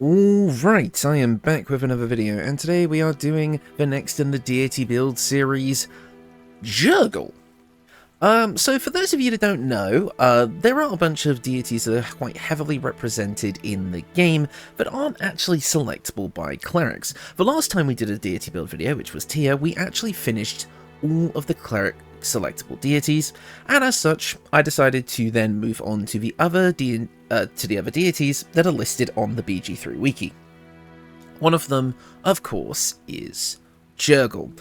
Alright, I am back with another video, and today we are doing the next in the Deity build series, Jergal. So for those of you that don't know, there are a bunch of deities that are quite heavily represented in the game, but aren't actually selectable by clerics. The last time we did a deity build video, which was Tia, we actually finished all of the cleric selectable deities, and as such, I decided to then move on to the other deities that are listed on the BG3 wiki. One of them, of course, is Jergal.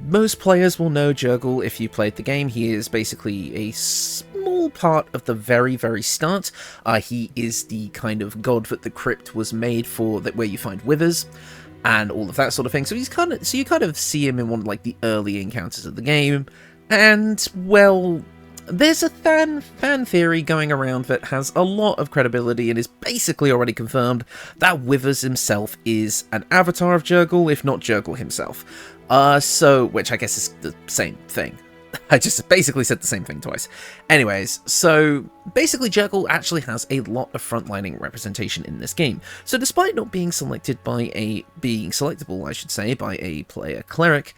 Most players will know Jergal if you played the game. He is basically a small part of the very, very start. He is the kind of god that the crypt was made for, where you find withers and all of that sort of thing. So you kind of see him in one of like the early encounters of the game, and well, there's a fan theory going around that has a lot of credibility and is basically already confirmed that Withers himself is an avatar of Jergal, if not Jergal himself. Which I guess is the same thing. I just basically said the same thing twice. Anyways, so basically Jergal actually has a lot of frontlining representation in this game. So despite not being selectable, I should say, by a player cleric,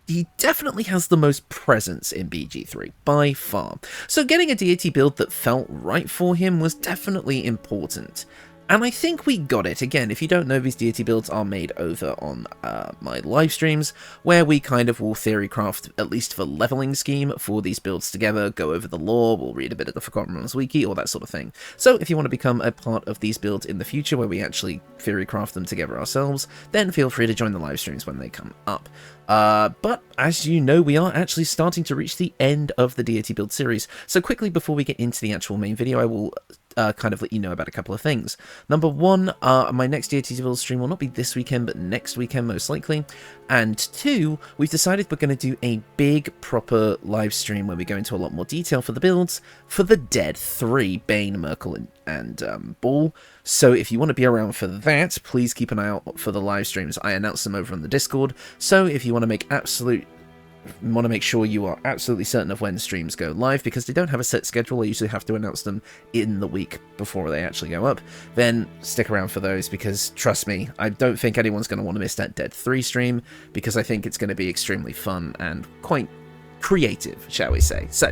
he definitely has the most presence in BG3, by far. So getting a deity build that felt right for him was definitely important. And I think we got it. Again, if you don't know, these deity builds are made over on my live streams, where we kind of will theory craft at least the leveling scheme for these builds together, go over the lore, we'll read a bit of the Forgotten Realms wiki, all that sort of thing. So if you want to become a part of these builds in the future, where we actually theory craft them together ourselves, then feel free to join the live streams when they come up. But as you know, we are actually starting to reach the end of the deity build series. So quickly, before we get into the actual main video, I will kind of let you know about a couple of things. Number one, my next deity build stream will not be this weekend, but next weekend most likely. And two, we've decided we're going to do a big proper live stream where we go into a lot more detail for the builds for the Dead 3, Bane, Merkel, and Ball. So if you want to be around for that, please keep an eye out for the live streams. I announce them over on the Discord, so if you want to make sure you are absolutely certain of when streams go live, because they don't have a set schedule, I usually have to announce them in the week before they actually go up, then stick around for those, because trust me, I don't think anyone's going to want to miss that Dead 3 stream, because I think it's going to be extremely fun and quite creative, shall we say. So,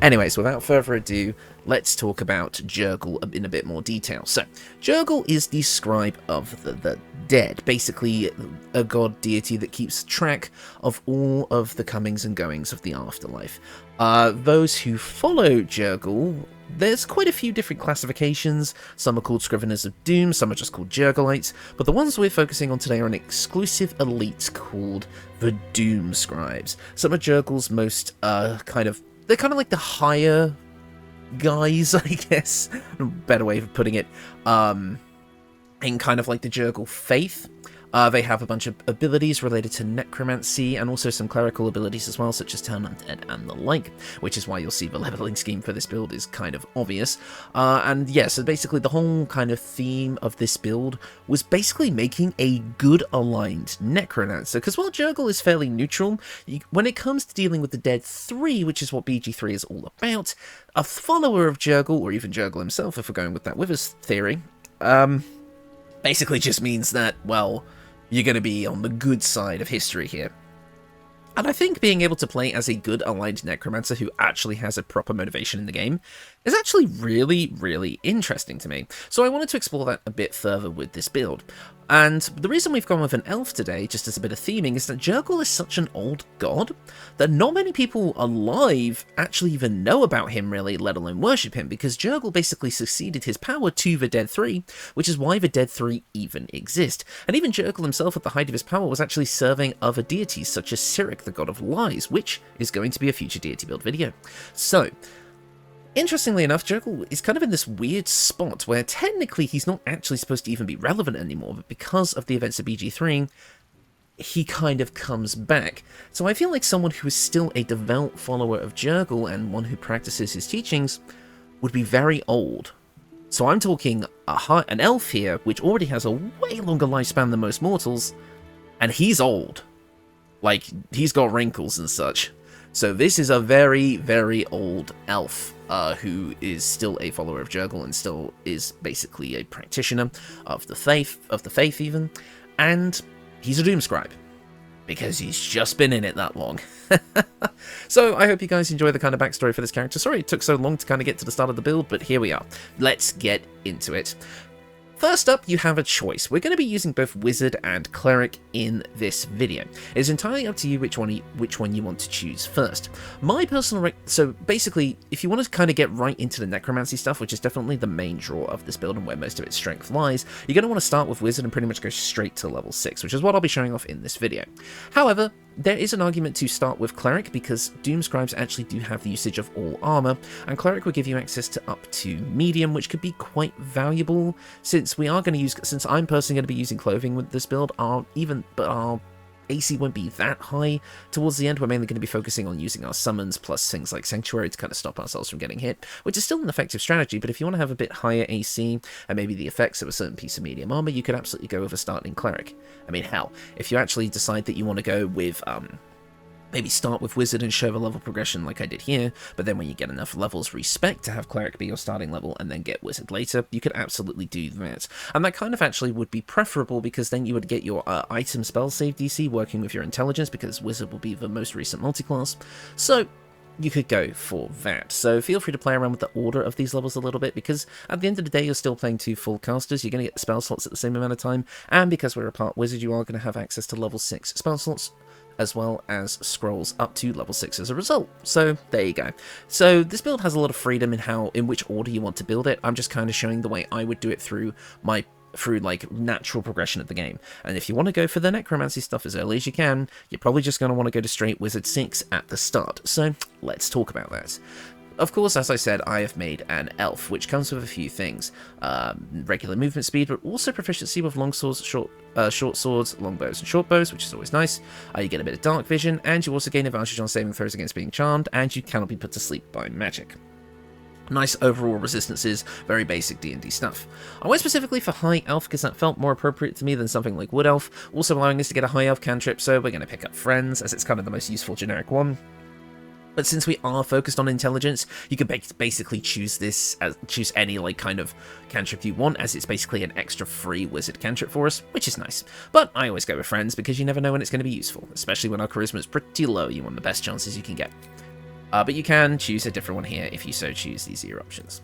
anyways, without further ado, let's talk about Jergal in a bit more detail. So, Jergal is the scribe of the dead, basically a god deity that keeps track of all of the comings and goings of the afterlife. Those who follow Jergal, there's quite a few different classifications. Some are called Scriveners of Doom, some are just called Jergalites, but the ones we're focusing on today are an exclusive elite called the Doomscribes. Some of Jergal's most they're kind of like the higher guys, I guess, better way of putting it, in kind of like the Jergal faith. They have a bunch of abilities related to Necromancy, and also some clerical abilities as well, such as Turn Undead and the like, which is why you'll see the leveling scheme for this build is kind of obvious. And yeah, so basically the whole kind of theme of this build was basically making a good aligned Necromancer, because while Jergal is fairly neutral, when it comes to dealing with the Dead 3, which is what BG3 is all about, a follower of Jergal, or even Jergal himself, if we're going with that Withers theory, basically just means that, well, you're going to be on the good side of history here. And I think being able to play as a good aligned Necromancer who actually has a proper motivation in the game is actually really, really interesting to me. So I wanted to explore that a bit further with this build. And the reason we've gone with an elf today, just as a bit of theming, is that Jergal is such an old god that not many people alive actually even know about him, really, let alone worship him, because Jergal basically succeeded his power to the Dead 3, which is why the Dead 3 even exist. And even Jergal himself, at the height of his power, was actually serving other deities, such as Cleric, the god of lies, which is going to be a future deity build video. So, interestingly enough, Jergal is kind of in this weird spot where technically he's not actually supposed to even be relevant anymore, but because of the events of BG3, he kind of comes back. So I feel like someone who is still a devout follower of Jergal and one who practices his teachings would be very old. So I'm talking an elf here, which already has a way longer lifespan than most mortals, and he's old. Like, he's got wrinkles and such. So this is a very, very old elf who is still a follower of Jergal and still is basically a practitioner of the faith even, and he's a Doomscribe because he's just been in it that long. So I hope you guys enjoy the kind of backstory for this character. Sorry it took so long to kind of get to the start of the build, but here we are. Let's get into it. First up, you have a choice. We're going to be using both Wizard and Cleric in this video. It's entirely up to you which one you want to choose first. My personal so basically, if you want to kind of get right into the Necromancy stuff, which is definitely the main draw of this build and where most of its strength lies, you're going to want to start with Wizard and pretty much go straight to level 6, which is what I'll be showing off in this video. However, there is an argument to start with Cleric because Doomscribes actually do have the usage of all armor, and Cleric will give you access to up to medium, which could be quite valuable since I'm personally going to be using clothing with this build. Our AC won't be that high towards the end. We're mainly going to be focusing on using our summons plus things like Sanctuary to kind of stop ourselves from getting hit, which is still an effective strategy, but if you want to have a bit higher AC and maybe the effects of a certain piece of medium armor, you could absolutely go with a starting Cleric. I mean, hell, if you actually decide that you want to go with maybe start with Wizard and show the level progression like I did here, but then when you get enough levels respect to have Cleric be your starting level and then get Wizard later, you could absolutely do that. And that kind of actually would be preferable because then you would get your item spell save DC working with your intelligence because Wizard will be the most recent multiclass. So you could go for that. So feel free to play around with the order of these levels a little bit because at the end of the day you're still playing 2 full casters, you're going to get the spell slots at the same amount of time, and because we're a part Wizard you are going to have access to level 6 spell slots as well as scrolls up to level 6 as a result. So there you go. So this build has a lot of freedom in which order you want to build it. I'm just kind of showing the way I would do it through like natural progression of the game. And if you want to go for the Necromancy stuff as early as you can, you're probably just going to want to go to straight Wizard 6 at the start. So let's talk about that. Of course, as I said, I have made an elf, which comes with a few things. Regular movement speed, but also proficiency with long swords, short swords, long bows, and short bows, which is always nice. You get a bit of dark vision, and you also gain advantage on saving throws against being charmed, and you cannot be put to sleep by magic. Nice overall resistances, very basic D&D stuff. I went specifically for High Elf because that felt more appropriate to me than something like Wood Elf, also allowing us to get a High Elf cantrip, so we're going to pick up Friends, as it's kind of the most useful generic one. But since we are focused on intelligence, you can basically choose any like kind of cantrip you want, as it's basically an extra free wizard cantrip for us, which is nice. But I always go with Friends because you never know when it's going to be useful, especially when our charisma is pretty low. You want the best chances you can get. But you can choose a different one here if you so choose. These are your options.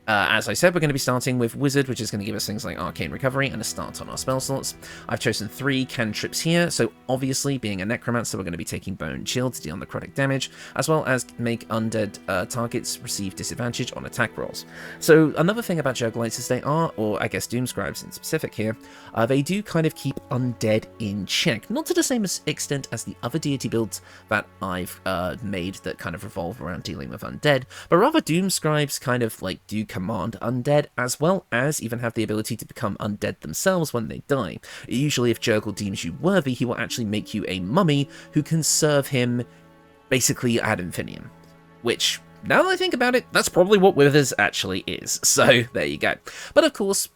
As I said, we're going to be starting with Wizard, which is going to give us things like Arcane Recovery and a start on our spell slots. I've chosen 3 cantrips here, so obviously, being a Necromancer, we're going to be taking Bone Chill to deal necrotic damage, as well as make undead targets receive disadvantage on attack rolls. So another thing about Jergalites is they are, or I guess Doomscribes in specific here, they do kind of keep undead in check. Not to the same extent as the other deity builds that I've made that kind of revolve around dealing with undead, but rather Doomscribes kind of like do command undead, as well as even have the ability to become undead themselves when they die. Usually if Jergal deems you worthy, he will actually make you a mummy who can serve him basically ad infinitum. Which, now that I think about it, that's probably what Withers actually is. So there you go. But of course,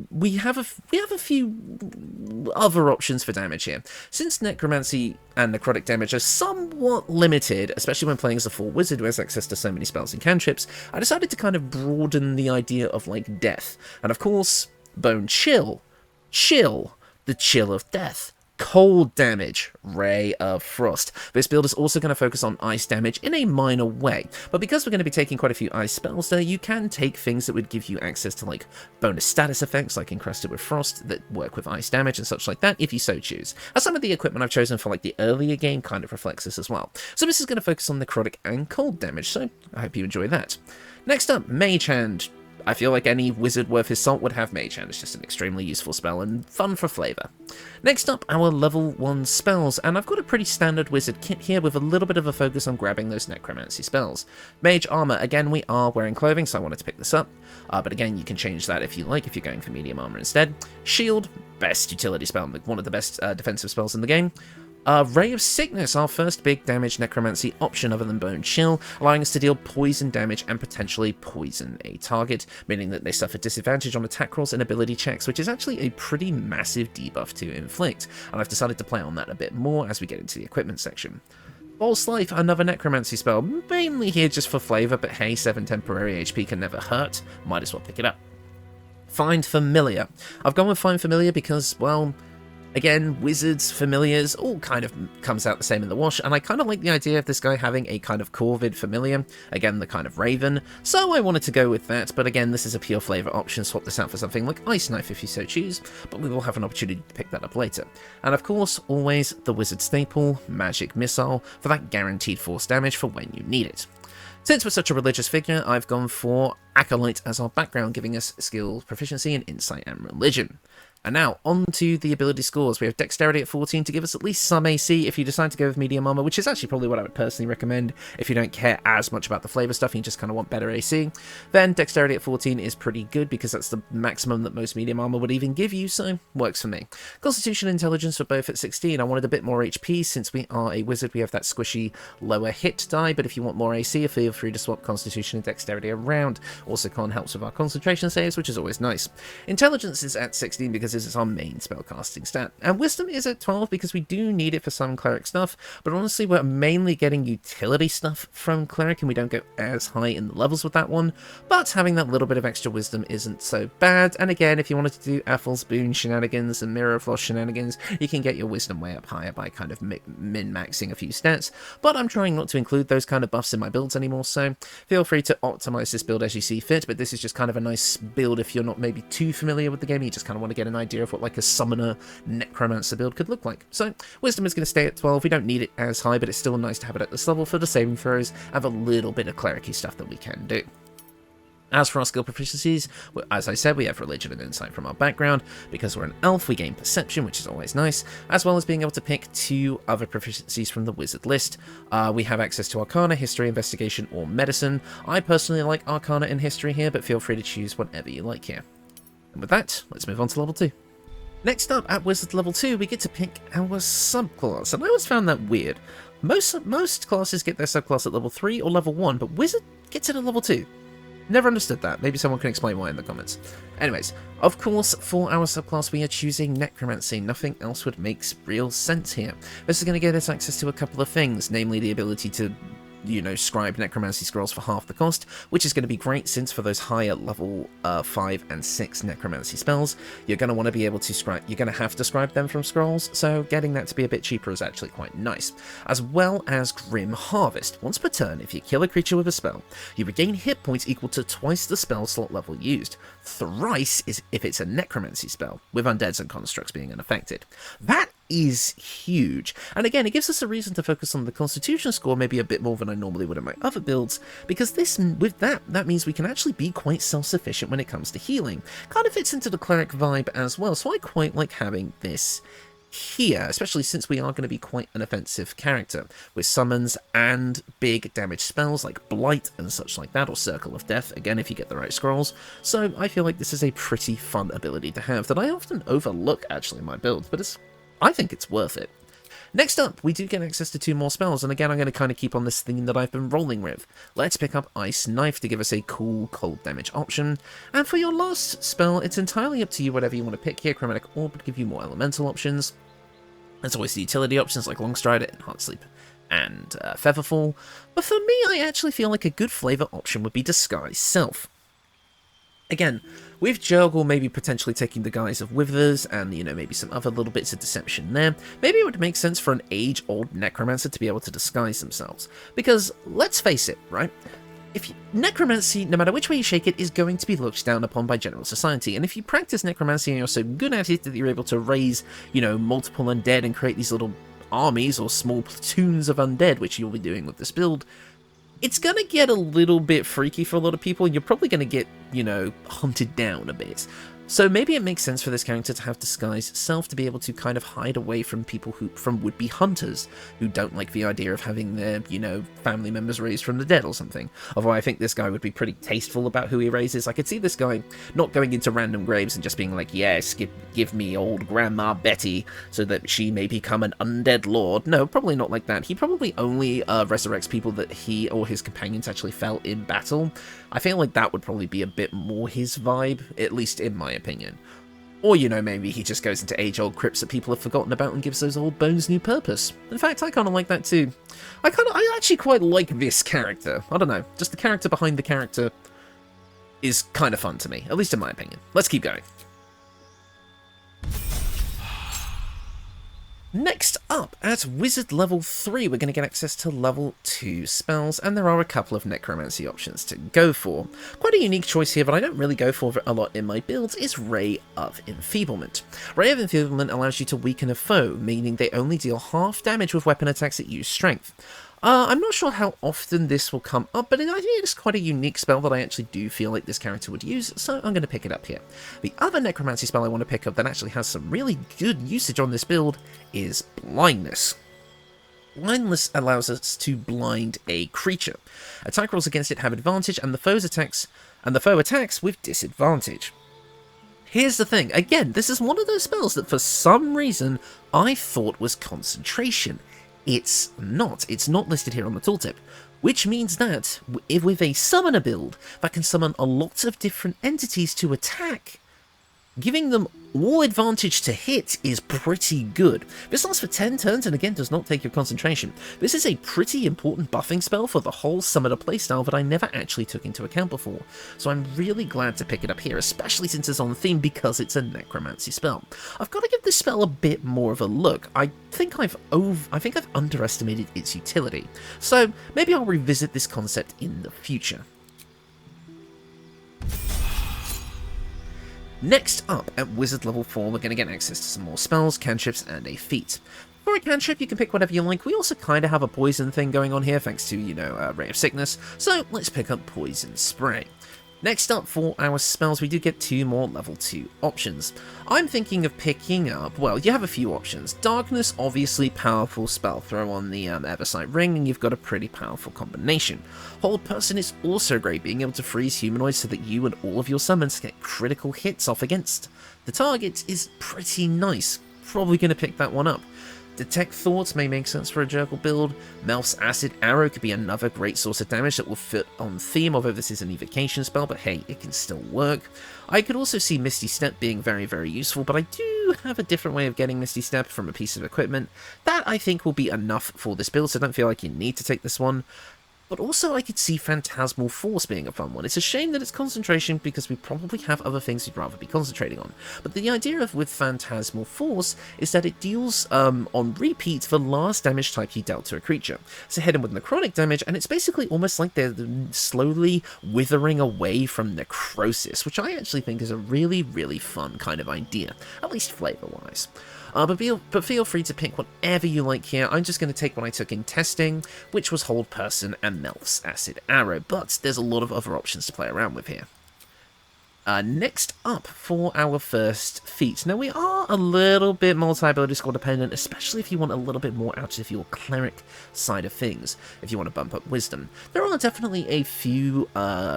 we have a few other options for damage here. Since Necromancy and Necrotic damage are somewhat limited, especially when playing as a full wizard who has access to so many spells and cantrips, I decided to kind of broaden the idea of, like, death. And of course, Bone Chill. Chill. The chill of death. Cold damage, Ray of Frost. This build is also going to focus on ice damage in a minor way, but because we're going to be taking quite a few ice spells there, you can take things that would give you access to like bonus status effects like Encrusted with Frost that work with ice damage and such like that if you so choose. As some of the equipment I've chosen for like the earlier game kind of reflects this as well. So this is going to focus on necrotic and cold damage, so I hope you enjoy that. Next up, Mage Hand. I feel like any wizard worth his salt would have Mage Hand. It's just an extremely useful spell and fun for flavour. Next up, our level 1 spells, and I've got a pretty standard wizard kit here with a little bit of a focus on grabbing those necromancy spells. Mage Armour, again, we are wearing clothing, so I wanted to pick this up, but again, you can change that if you like, if you're going for medium armour instead. Shield, best utility spell, one of the best defensive spells in the game. Ray of Sickness, our first big damage necromancy option other than Bone Chill, allowing us to deal poison damage and potentially poison a target, meaning that they suffer disadvantage on attack rolls and ability checks, which is actually a pretty massive debuff to inflict, and I've decided to play on that a bit more as we get into the equipment section. False Life, another Necromancy spell, mainly here just for flavour, but hey, 7 temporary HP can never hurt, might as well pick it up. Find Familiar. I've gone with Find Familiar because, well, again, wizards, familiars, all kind of comes out the same in the wash, and I kind of like the idea of this guy having a kind of corvid familiar, again, the kind of raven, so I wanted to go with that, but again, this is a pure flavour option, swap this out for something like Ice Knife if you so choose, but we will have an opportunity to pick that up later. And of course, always the wizard staple, Magic Missile, for that guaranteed force damage for when you need it. Since we're such a religious figure, I've gone for Acolyte as our background, giving us skill, proficiency in Insight and Religion. And now, on to the ability scores. We have Dexterity at 14 to give us at least some AC if you decide to go with Medium Armour, which is actually probably what I would personally recommend if you don't care as much about the flavour stuff and you just kind of want better AC. Then Dexterity at 14 is pretty good because that's the maximum that most Medium Armour would even give you, so works for me. Constitution and Intelligence were both at 16. I wanted a bit more HP since we are a wizard. We have that squishy lower hit die, but if you want more AC, feel free to swap Constitution and Dexterity around. Also, Con helps with our concentration saves, which is always nice. Intelligence is at 16 because it's our main spellcasting stat, and Wisdom is at 12 because we do need it for some Cleric stuff, but honestly we're mainly getting utility stuff from Cleric and we don't go as high in the levels with that one, but having that little bit of extra Wisdom isn't so bad. And again, if you wanted to do Ethel's Boon shenanigans and Mirror of Frost shenanigans, you can get your Wisdom way up higher by kind of min-maxing a few stats, but I'm trying not to include those kind of buffs in my builds anymore, so feel free to optimize this build as you see fit, but this is just kind of a nice build if you're not maybe too familiar with the game, you just kind of want to get an idea of what like a summoner necromancer build could look like. So Wisdom is going to stay at 12. We don't need it as high, but it's still nice to have it at this level for the saving throws, have a little bit of clericy stuff that we can do. As for our skill proficiencies, as I said, we have Religion and Insight from our background. Because we're an elf, we gain Perception, which is always nice, as well as being able to pick 2 other proficiencies from the wizard list. We have access to Arcana, History, Investigation, or Medicine. I personally like Arcana and History here, but feel free to choose whatever you like here. And with that, let's move on to level 2. Next up, at Wizard level 2, we get to pick our subclass, and I always found that weird. Most classes get their subclass at level 3 or level 1, but Wizard gets it at level 2. Never understood that. Maybe someone can explain why in the comments. Anyways, of course, for our subclass, we are choosing Necromancy. Nothing else would make real sense here. This is going to get us access to a couple of things, namely the ability to scribe necromancy scrolls for half the cost, which is going to be great since for those higher level 5 and 6 necromancy spells, you're going to want to be able to scribe, you're going to have to scribe them from scrolls, so getting that to be a bit cheaper is actually quite nice. As well as Grim Harvest. Once per turn, if you kill a creature with a spell, you regain hit points equal to twice the spell slot level used. Thrice is if it's a necromancy spell, with undeads and constructs being unaffected. That is huge, and again, it gives us a reason to focus on the Constitution score maybe a bit more than I normally would in my other builds, because that means we can actually be quite self-sufficient when it comes to healing. Kind of fits into the Cleric vibe as well, so I quite like having this here, especially since we are going to be quite an offensive character, with summons and big damage spells like Blight and such like that, or Circle of Death, again if you get the right scrolls, so I feel like this is a pretty fun ability to have that I often overlook actually in my builds, but I think it's worth it. Next up, we do get access to 2 more spells, and again I'm going to kind of keep on this theme that I've been rolling with. Let's pick up Ice Knife to give us a cool cold damage option, and for your last spell, it's entirely up to you whatever you want to pick here. Chromatic Orb would give you more elemental options. There's always the utility options like Longstrider, Enhanced Sleep, and Featherfall, but for me I actually feel like a good flavour option would be Disguise Self. Again, with Jergal maybe potentially taking the guise of Withers and, maybe some other little bits of deception there, maybe it would make sense for an age-old necromancer to be able to disguise themselves. Because, let's face it, right? Necromancy, no matter which way you shake it, is going to be looked down upon by general society, and if you practice necromancy and you're so good at it that you're able to raise, multiple undead and create these little armies or small platoons of undead, which you'll be doing with this build, it's going to get a little bit freaky for a lot of people, and you're probably going to get, hunted down a bit. So maybe it makes sense for this character to have Disguise Self to be able to kind of hide away from people from would-be hunters who don't like the idea of having their, family members raised from the dead or something. Although I think this guy would be pretty tasteful about who he raises. I could see this guy not going into random graves and just being like, yes, give me old Grandma Betty so that she may become an undead lord. No, probably not like that. He probably only resurrects people that he or his companions actually fell in battle. I feel like that would probably be a bit more his vibe, at least in my opinion. Or, you know, maybe he just goes into age-old crypts that people have forgotten about and gives those old bones new purpose. In fact, I kind of like that too. I actually quite like this character. I don't know, just the character behind the character is kind of fun to me, at least in my opinion. Let's keep going. Next up, at Wizard level 3, we're going to get access to level 2 spells, and there are a couple of Necromancy options to go for. Quite a unique choice here, but I don't really go for a lot in my builds, is Ray of Enfeeblement. Ray of Enfeeblement allows you to weaken a foe, meaning they only deal half damage with weapon attacks that use strength. I'm not sure how often this will come up, but I think it's quite a unique spell that I actually do feel like this character would use, so I'm going to pick it up here. The other Necromancy spell I want to pick up that actually has some really good usage on this build is Blindness. Blindness allows us to blind a creature. Attack rolls against it have advantage, and the foe attacks with disadvantage. Here's the thing, again, this is one of those spells that for some reason I thought was concentration. It's not listed here on the tooltip, which means that with a summoner build that can summon a lot of different entities to attack, giving them all advantage to hit is pretty good. This lasts for 10 turns and again does not take your concentration. This is a pretty important buffing spell for the whole summoner playstyle that I never actually took into account before, so I'm really glad to pick it up here, especially since it's on theme because it's a Necromancy spell. I've got to give this spell a bit more of a look. I think I've underestimated its utility, so maybe I'll revisit this concept in the future. Next up, at Wizard level 4, we're going to get access to some more spells, cantrips, and a feat. For a cantrip, you can pick whatever you like. We also kind of have a poison thing going on here, thanks to, you know, Ray of Sickness, so let's pick up Poison Spray. Next up for our spells, we do get 2 more level 2 options. I'm thinking of picking up, well, you have a few options. Darkness, obviously powerful spell. Throw on the Eversight Ring and you've got a pretty powerful combination. Hold Person is also great, being able to freeze humanoids so that you and all of your summons get critical hits off against the target is pretty nice. Probably going to pick that one up. Detect Thoughts may make sense for a Jergal build. Melf's Acid Arrow could be another great source of damage that will fit on theme, although this is an evocation spell, but hey, it can still work. I could also see Misty Step being very, very useful, but I do have a different way of getting Misty Step from a piece of equipment. That I think will be enough for this build, so don't feel like you need to take this one. But also I could see Phantasmal Force being a fun one. It's a shame that it's concentration because we probably have other things we'd rather be concentrating on. But the idea of with Phantasmal Force is that it deals on repeat the last damage type you dealt to a creature. So hit them with necrotic damage, and it's basically almost like they're slowly withering away from necrosis, which I actually think is a really, really fun kind of idea, at least flavor-wise. But feel free to pick whatever you like here. I'm just going to take what I took in testing, which was Hold Person and Melf's Acid Arrow, but there's a lot of other options to play around with here. Next up for our first feat. Now we are a little bit multi-ability score dependent, especially if you want a little bit more out of your cleric side of things, if you want to bump up wisdom. There are definitely a few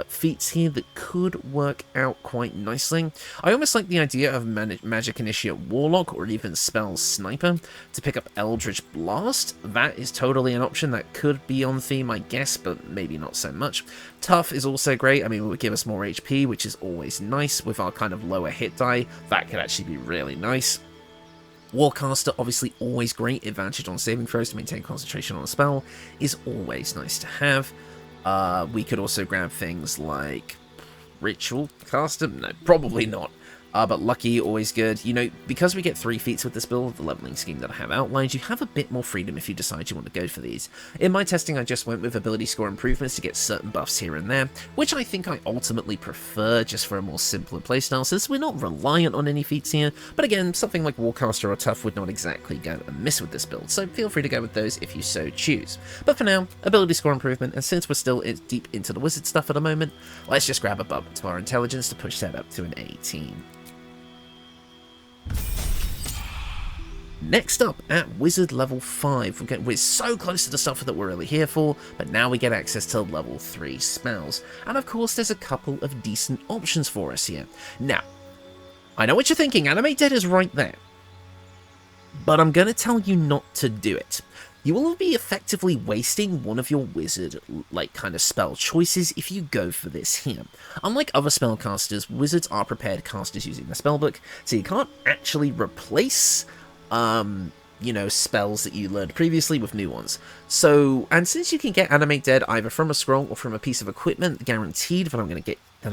feats here that could work out quite nicely. I almost like the idea of Magic Initiate Warlock or even Spell Sniper to pick up Eldritch Blast. That is totally an option that could be on theme, I guess, but maybe not so much. Tough is also great. I mean, it would give us more HP, which is always nice with our kind of lower hit die. That could actually be really nice. Warcaster, obviously always great. Advantage on saving throws to maintain concentration on a spell is always nice to have. We could also grab things like Ritual Caster. No, probably not. But Lucky, always good. You know, because we get 3 feats with this build, the leveling scheme that I have outlined, you have a bit more freedom if you decide you want to go for these. In my testing, I just went with ability score improvements to get certain buffs here and there, which I think I ultimately prefer just for a more simpler playstyle, since we're not reliant on any feats here. But again, something like Warcaster or Tough would not exactly go amiss with this build, so feel free to go with those if you so choose. But for now, ability score improvement, and since we're still deep into the wizard stuff at the moment, let's just grab a bump to our intelligence to push that up to an 18. Next up, at Wizard level 5, we're so close to the stuff that we're really here for, but now we get access to level 3 spells. And of course, there's a couple of decent options for us here. Now, I know what you're thinking, Animate Dead is right there. But I'm going to tell you not to do it. you will be effectively wasting one of your wizard, like, kind of spell choices if you go for this here. Unlike other spellcasters, wizards are prepared casters using the spellbook, so you can't actually replace, you know, spells that you learned previously with new ones. So, and since you can get Animate Dead either from a scroll or from a piece of equipment, guaranteed, that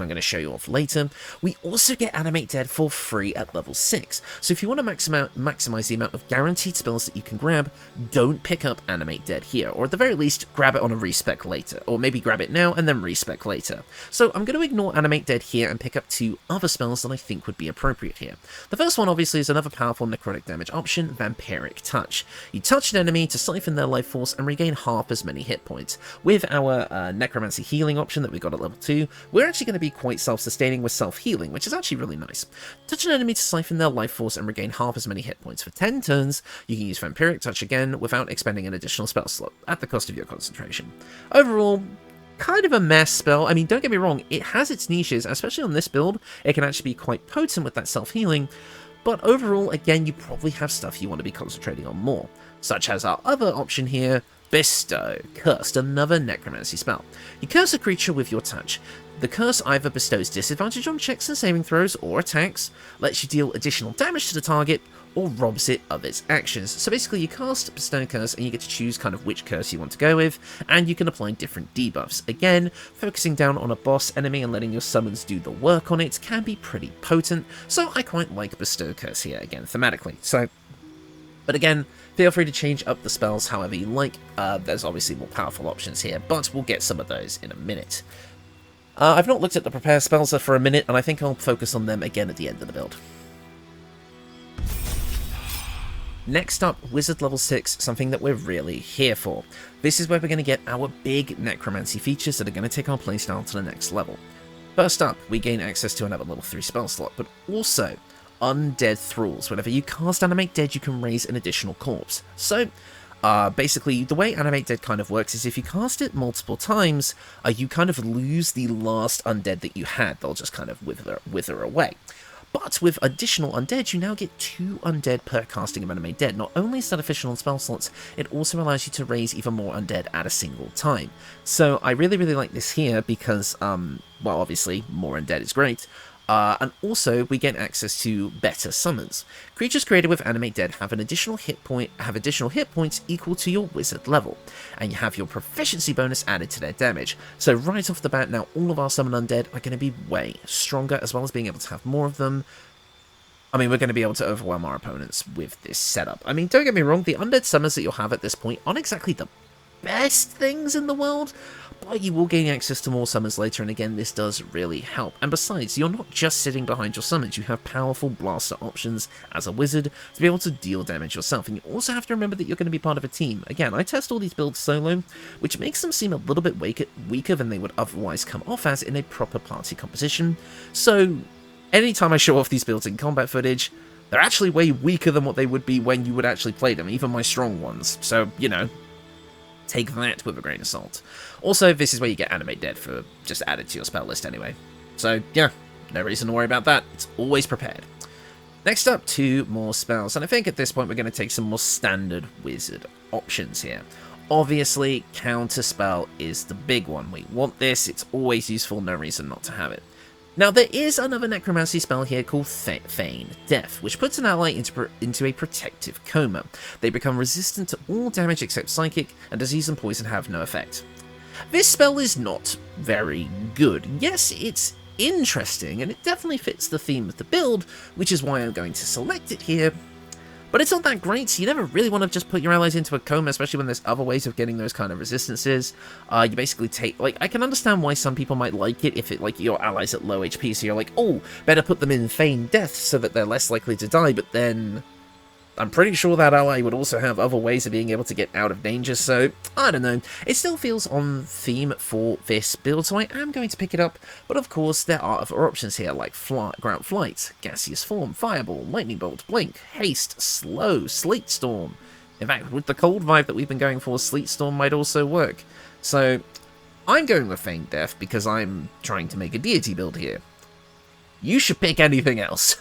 I'm going to show you off later, we also get Animate Dead for free at level 6. So if you want to maximize the amount of guaranteed spells that you can grab, don't pick up Animate Dead here, or at the very least, grab it on a respec later, or maybe grab it now and then respec later. So I'm going to ignore Animate Dead here and pick up 2 other spells that I think would be appropriate here. The first one obviously is another powerful necrotic damage option, Vampiric Touch. You touch an enemy to siphon their life force and regain half as many hit points. With our Necromancy healing option that we got at level 2, we're actually going to be quite self-sustaining with self-healing, which is actually really nice. Touch an enemy to siphon their life force and regain half as many hit points. For 10 turns, you can use Vampiric Touch again without expending an additional spell slot, at the cost of your concentration. Overall, kind of a mess spell. I mean, don't get me wrong, it has its niches, especially on this build. It can actually be quite potent with that self-healing, but overall, again, you probably have stuff you want to be concentrating on more, such as our other option here, Bestow, Cursed, another necromancy spell. You curse a creature with your touch. The curse either bestows disadvantage on checks and saving throws or attacks, lets you deal additional damage to the target, or robs it of its actions. So basically you cast Bestow Curse and you get to choose kind of which curse you want to go with, and you can apply different debuffs. Again, focusing down on a boss enemy and letting your summons do the work on it can be pretty potent, so I quite like Bestow Curse here, again, thematically. But again, feel free to change up the spells however you like. There's obviously more powerful options here, but we'll get some of those in a minute. I've not looked at the prepare spells for a minute, and I think I'll focus on them again at the end of the build. Next up, Wizard level 6, something that we're really here for. This is where we're going to get our big Necromancy features that are going to take our playstyle to the next level. First up, we gain access to another level 3 spell slot, but also Undead Thralls. Whenever you cast Animate Dead, you can raise an additional corpse. So, basically, the way Animate Dead kind of works is if you cast it multiple times, you kind of lose the last undead that you had. They'll just kind of wither away. But with additional undead, you now get 2 undead per casting of Animate Dead. Not only is that efficient on spell slots, it also allows you to raise even more undead at a single time. So I really, really like this here because, well, obviously, more undead is great. And also, we get access to better summons. Creatures created with Animate Dead have additional hit points equal to your wizard level, and you have your proficiency bonus added to their damage. So right off the bat, now all of our summon undead are going to be way stronger, as well as being able to have more of them. I mean, we're going to be able to overwhelm our opponents with this setup. I mean, don't get me wrong, the undead summons that you'll have at this point aren't exactly the best things in the world, but you will gain access to more summons later, and again, this does really help. And besides, you're not just sitting behind your summons, you have powerful blaster options as a wizard to be able to deal damage yourself, and you also have to remember that you're going to be part of a team. Again, I test all these builds solo, which makes them seem a little bit weaker than they would otherwise come off as in a proper party composition. So, anytime I show off these builds in combat footage, they're actually way weaker than what they would be when you would actually play them, even my strong ones. So, you know, take that with a grain of salt. Also, this is where you get Animate Dead for just added to your spell list anyway. So, yeah, no reason to worry about that. It's always prepared. Next up, 2 more spells, and I think at this point we're going to take some more standard wizard options here. Obviously, Counterspell is the big one. We want this, it's always useful, no reason not to have it. Now, there is another necromancy spell here called Feign Death, which puts an ally into a protective coma. They become resistant to all damage except psychic, and disease and poison have no effect. This spell is not very good. Yes, it's interesting, and it definitely fits the theme of the build, which is why I'm going to select it here. But it's not that great, so you never really want to just put your allies into a coma, especially when there's other ways of getting those kind of resistances. You basically take, like, I can understand why some people might like it if it, like, your allies at low HP, so you're like, oh, better put them in Feign Death so that they're less likely to die, but then I'm pretty sure that ally would also have other ways of being able to get out of danger, so I don't know. It still feels on theme for this build, so I am going to pick it up, but of course there are other options here like Ground Flight, Gaseous Form, Fireball, Lightning Bolt, Blink, Haste, Slow, Sleet Storm. In fact, with the cold vibe that we've been going for, Sleet Storm might also work. So I'm going with Feign Death because I'm trying to make a deity build here. You should pick anything else.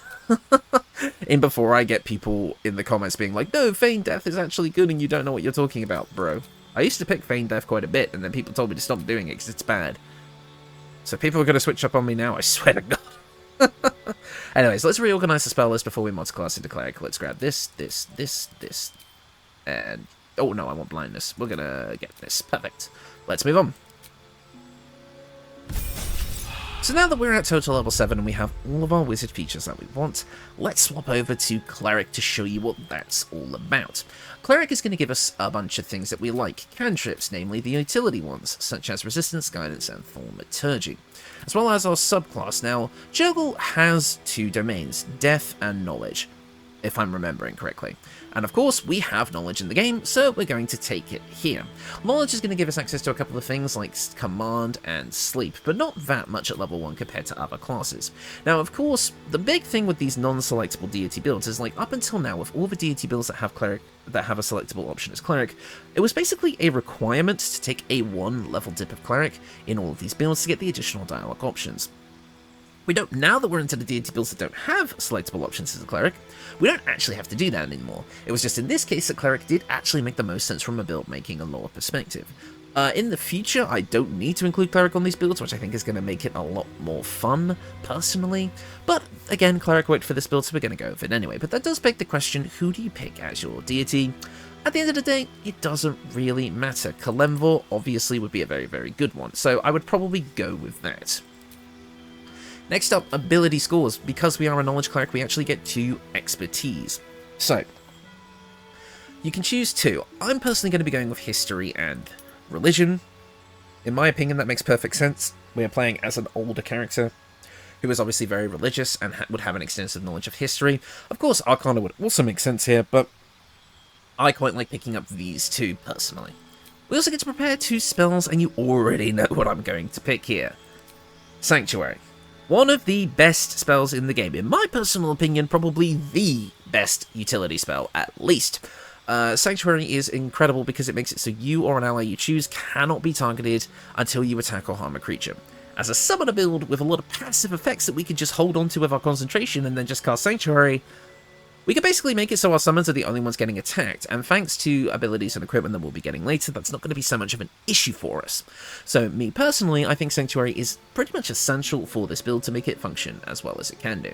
in before I get people in the comments being like, no, Feign Death is actually good and you don't know what you're talking about, bro. I used to pick Feign Death quite a bit, and then people told me to stop doing it because it's bad. So people are going to switch up on me now, I swear to God. Anyways, let's reorganize the spell list before we multiclass into Cleric. Let's grab this, and... oh, no, I want blindness. We're going to get this. Perfect. Let's move on. So now that we're at total level 7 and we have all of our wizard features that we want, let's swap over to Cleric to show you what that's all about. Cleric is going to give us a bunch of things that we like, cantrips, namely the utility ones, such as Resistance, Guidance, and Thaumaturgy, as well as our subclass. Now, Jergal has 2 domains, Death and Knowledge, if I'm remembering correctly. And of course, we have knowledge in the game, so we're going to take it here. Knowledge is going to give us access to a couple of things like command and sleep, but not that much at level 1 compared to other classes. Now, of course, the big thing with these non-selectable deity builds is, like, up until now, with all the deity builds that have cleric, that have a selectable option as cleric, it was basically a requirement to take a 1 level dip of cleric in all of these builds to get the additional dialogue options. We don't, now that we're into the deity builds that don't have selectable options as a cleric, we don't actually have to do that anymore. It was just in this case that cleric did actually make the most sense from a build making and lore perspective. In the future, I don't need to include cleric on these builds, which I think is going to make it a lot more fun, personally. But again, cleric worked for this build, so we're going to go with it anyway. But that does beg the question, who do you pick as your deity? At the end of the day, it doesn't really matter. Kalemvor obviously would be a very, very good one, so I would probably go with that. Next up, ability scores. Because we are a knowledge cleric, we actually get 2 expertise. So, you can choose 2. I'm personally going to be going with history and religion. In my opinion, that makes perfect sense. We are playing as an older character who is obviously very religious and would have an extensive knowledge of history. Of course, Arcana would also make sense here, but I quite like picking up these 2 personally. We also get to prepare 2 spells, and you already know what I'm going to pick here. Sanctuary. One of the best spells in the game. In my personal opinion, probably the best utility spell, at least. Sanctuary is incredible because it makes it so you or an ally you choose cannot be targeted until you attack or harm a creature. As a summoner build with a lot of passive effects that we can just hold on to with our concentration and then just cast Sanctuary, we can basically make it so our summons are the only ones getting attacked, and thanks to abilities and equipment that we'll be getting later, that's not going to be so much of an issue for us. So, me personally, I think Sanctuary is pretty much essential for this build to make it function as well as it can do.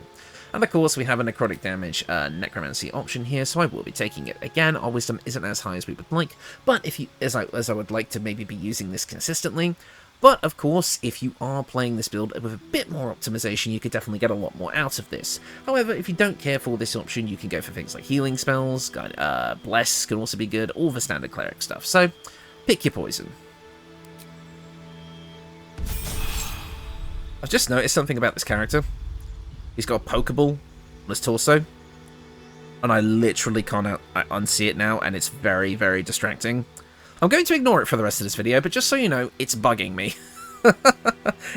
And of course, we have a necrotic damage necromancy option here, so I will be taking it. Again, our wisdom isn't as high as we would like, but if you, as I would like to maybe be using this consistently. But, of course, if you are playing this build with a bit more optimization, you could definitely get a lot more out of this. However, if you don't care for this option, you can go for things like healing spells, Bless can also be good, all the standard cleric stuff. So, pick your poison. I've just noticed something about this character. He's got a Pokeball on his torso, and I literally can't unsee it now, and it's very, very distracting. I'm going to ignore it for the rest of this video, but just so you know, it's bugging me.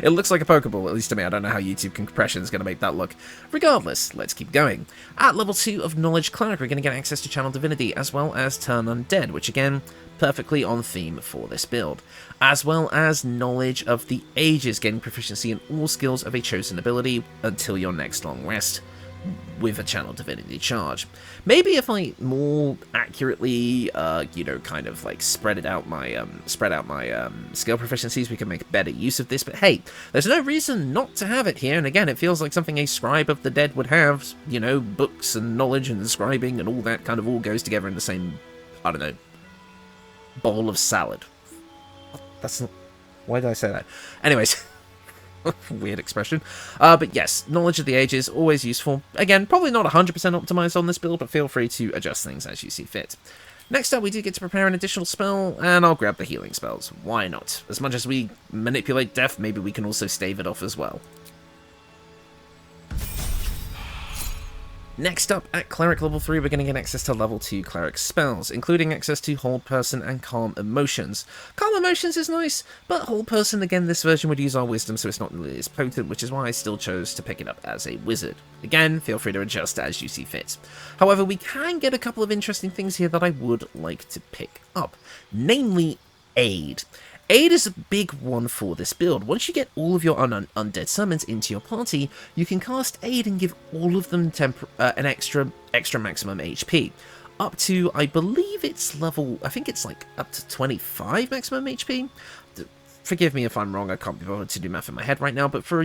It looks like a Pokeball, at least to me. I don't know how YouTube compression is going to make that look. Regardless, let's keep going. At level 2 of Knowledge Cleric, we're going to get access to Channel Divinity, as well as Turn Undead, which again, perfectly on theme for this build. As well as Knowledge of the Ages, getting proficiency in all skills of a chosen ability until your next long rest, with a Channel Divinity charge. Maybe if I more accurately, you know, kind of like spread out my skill proficiencies, we can make better use of this. But hey, there's no reason not to have it here. And again, it feels like something a scribe of the dead would have. You know, books and knowledge and scribing and all that kind of all goes together in the same, I don't know, bowl of salad. That's not... Why did I say that? Anyways. Weird expression. But yes, Knowledge of the Ages, always useful. Again, probably not 100% optimized on this build, but feel free to adjust things as you see fit. Next up, we do get to prepare an additional spell, and I'll grab the healing spells. Why not? As much as we manipulate death, maybe we can also stave it off as well. Next up, at Cleric level 3, we're going to get access to level 2 Cleric spells, including access to Hold Person and Calm Emotions. Calm Emotions is nice, but Hold Person, again, this version would use our Wisdom, so it's not nearly as potent, which is why I still chose to pick it up as a wizard. Again, feel free to adjust as you see fit. However, we can get a couple of interesting things here that I would like to pick up, namely Aid. Aid is a big one for this build. Once you get all of your undead summons into your party, you can cast Aid and give all of them an extra maximum HP. Up to, I believe it's level, I think it's like up to 25 maximum HP. Forgive me if I'm wrong, I can't be bothered to do math in my head right now, but for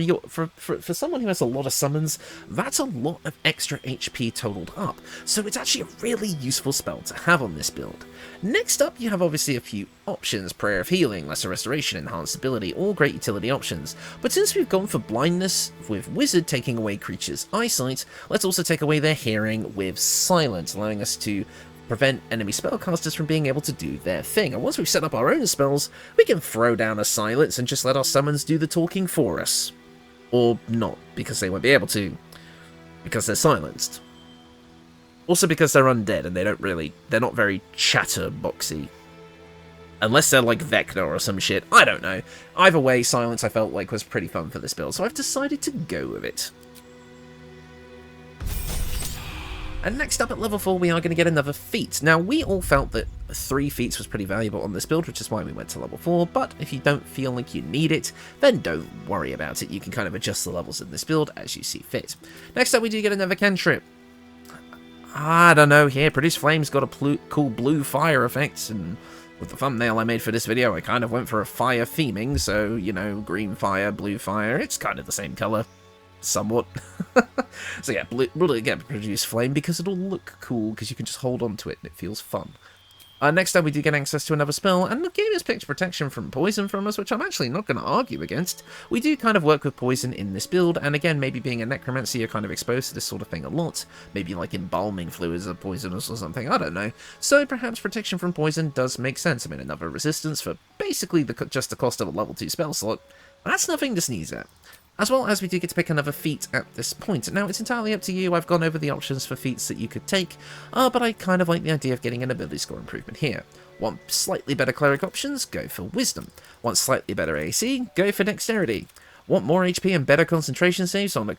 someone who has a lot of summons, that's a lot of extra HP totaled up, so it's actually a really useful spell to have on this build. Next up, you have obviously a few options: Prayer of Healing, Lesser Restoration, Enhanced Ability, all great utility options, but since we've gone for Blindness with Wizard taking away creatures' eyesight, let's also take away their hearing with Silence, allowing us to prevent enemy spellcasters from being able to do their thing. And once we've set up our own spells, we can throw down a silence and just let our summons do the talking for us. Or not, because they won't be able to, because they're silenced. Also because they're undead and they're not very chatterboxy. Unless they're like Vecna or some shit, I don't know. Either way, silence I felt like was pretty fun for this build, so I've decided to go with it. And next up at level 4, we are going to get another feat. Now, we all felt that 3 feats was pretty valuable on this build, which is why we went to level 4, but if you don't feel like you need it, then don't worry about it. You can kind of adjust the levels of this build as you see fit. Next up, we do get another cantrip. I don't know, here, Produce Flame's got a cool blue fire effect, and with the thumbnail I made for this video, I kind of went for a fire theming, so, you know, green fire, blue fire, it's kind of the same colour. Somewhat. So yeah, we'll again Produce Flame because it'll look cool because you can just hold on to it and it feels fun. Next up we do get access to another spell, and the game has picked protection from poison from us, which I'm actually not going to argue against. We do kind of work with poison in this build, and again, maybe being a necromancer, you're kind of exposed to this sort of thing a lot. Maybe like embalming fluids are poisonous or something, I don't know. So perhaps protection from poison does make sense. I mean, another resistance for basically just the cost of a level 2 spell slot. That's nothing to sneeze at. As well as we do get to pick another feat at this point. Now, it's entirely up to you. I've gone over the options for feats that you could take, but I kind of like the idea of getting an ability score improvement here. Want slightly better cleric options? Go for wisdom. Want slightly better AC? Go for dexterity. Want more HP and better concentration saves on a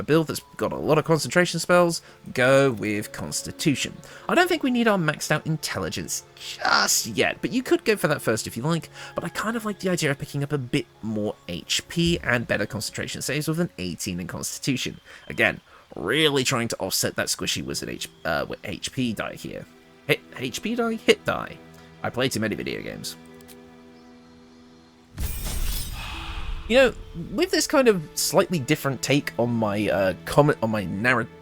build that's got a lot of concentration spells? Go with constitution. I don't think we need our maxed out intelligence just yet, but you could go for that first if you like, but I kind of like the idea of picking up a bit more HP and better concentration saves with an 18 in constitution. Again, really trying to offset that squishy wizard HP die here. HP die? Hit die. I play too many video games. You know, with this kind of slightly different take on my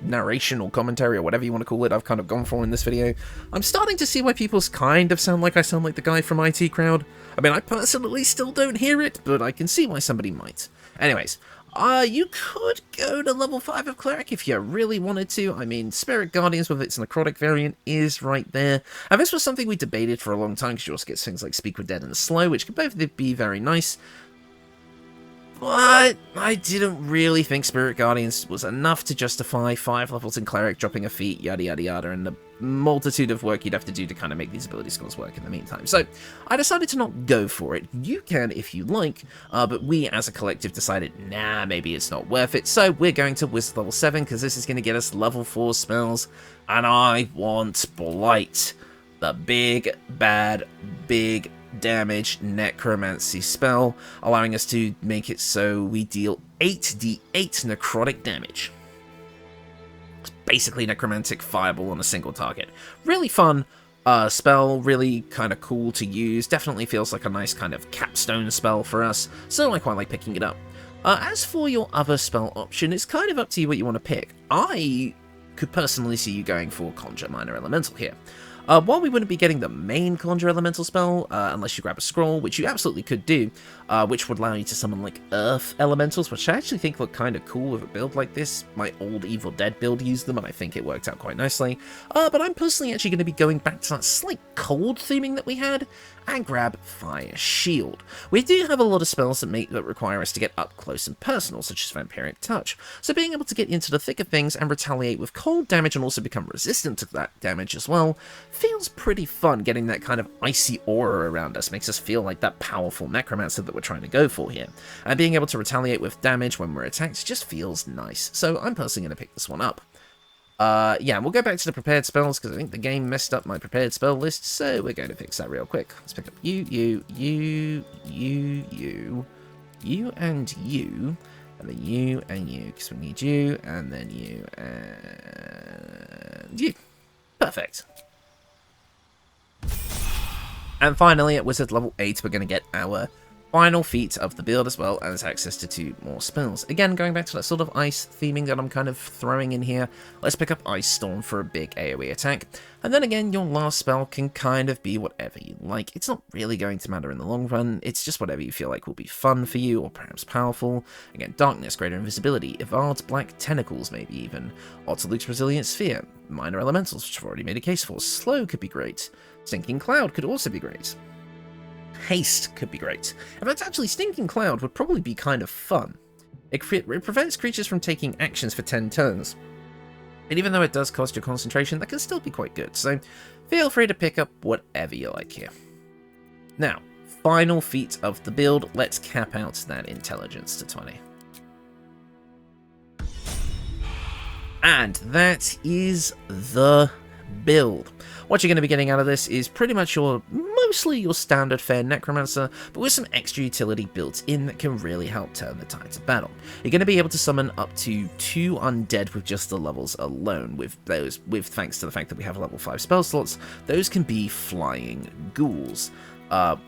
narration or commentary or whatever you want to call it, I've kind of gone for in this video, I'm starting to see why people kind of sound like I sound like the guy from IT Crowd. I mean, I personally still don't hear it, but I can see why somebody might. Anyways, you could go to level 5 of Cleric if you really wanted to. I mean, Spirit Guardians with its necrotic variant is right there. And this was something we debated for a long time, because you also get things like Speak with Dead and Slow, which could both be very nice. But I didn't really think Spirit Guardians was enough to justify 5 levels in Cleric, dropping a feat, yada yada yada, and the multitude of work you'd have to do to kind of make these ability scores work in the meantime. So I decided to not go for it. You can if you like, but we as a collective decided, nah, maybe it's not worth it. So we're going to Wizard level 7, because this is going to get us level 4 spells, and I want Blight. The big, bad, big damage necromancy spell, allowing us to make it so we deal 8d8 necrotic damage. It's basically necromantic fireball on a single target. Really fun spell, really kind of cool to use. Definitely feels like a nice kind of capstone spell for us, so I quite like picking it up. As for your other spell option, it's kind of up to you what you want to pick. I could personally see you going for Conjure Minor Elemental here. While we wouldn't be getting the main Conjure Elemental spell, unless you grab a scroll, which you absolutely could do, which would allow you to summon, like, Earth Elementals, which I actually think look kind of cool with a build like this. My old Evil Dead build used them, and I think it worked out quite nicely. But I'm personally actually going to be going back to that slight cold theming that we had, and grab Fire Shield. We do have a lot of spells that require us to get up close and personal, such as Vampiric Touch, so being able to get into the thick of things and retaliate with cold damage and also become resistant to that damage as well feels pretty fun. Getting that kind of icy aura around us makes us feel like that powerful necromancer that we're trying to go for here, and being able to retaliate with damage when we're attacked just feels nice, so I'm personally going to pick this one up. Yeah, we'll go back to the prepared spells, because I think the game messed up my prepared spell list, so we're going to fix that real quick. Let's pick up you, and you, and then you, and you, because we need you, and then you, and you. Perfect. And finally, at Wizard level 8, we're going to get our final feat of the build, as well as access to 2 more spells. Again, going back to that sort of ice theming that I'm kind of throwing in here, let's pick up Ice Storm for a big AoE attack. And then again, your last spell can kind of be whatever you like. It's not really going to matter in the long run, it's just whatever you feel like will be fun for you, or perhaps powerful. Again, Darkness, Greater Invisibility, Evard's Black Tentacles maybe even, Otterluke's Resilient Sphere, Minor Elementals, which I've already made a case for. Slow could be great. Stinking Cloud could also be great. Haste could be great. In fact, actually, Stinking Cloud would probably be kind of fun. It prevents creatures from taking actions for 10 turns. And even though it does cost your concentration, that can still be quite good. So feel free to pick up whatever you like here. Now, final feat of the build. Let's cap out that intelligence to 20. And that is the build. What you're going to be getting out of this is pretty much mostly your standard fare Necromancer, but with some extra utility built in that can really help turn the tides of battle. You're going to be able to summon up to 2 undead with just the levels alone, thanks to the fact that we have level 5 spell slots. Those can be flying ghouls.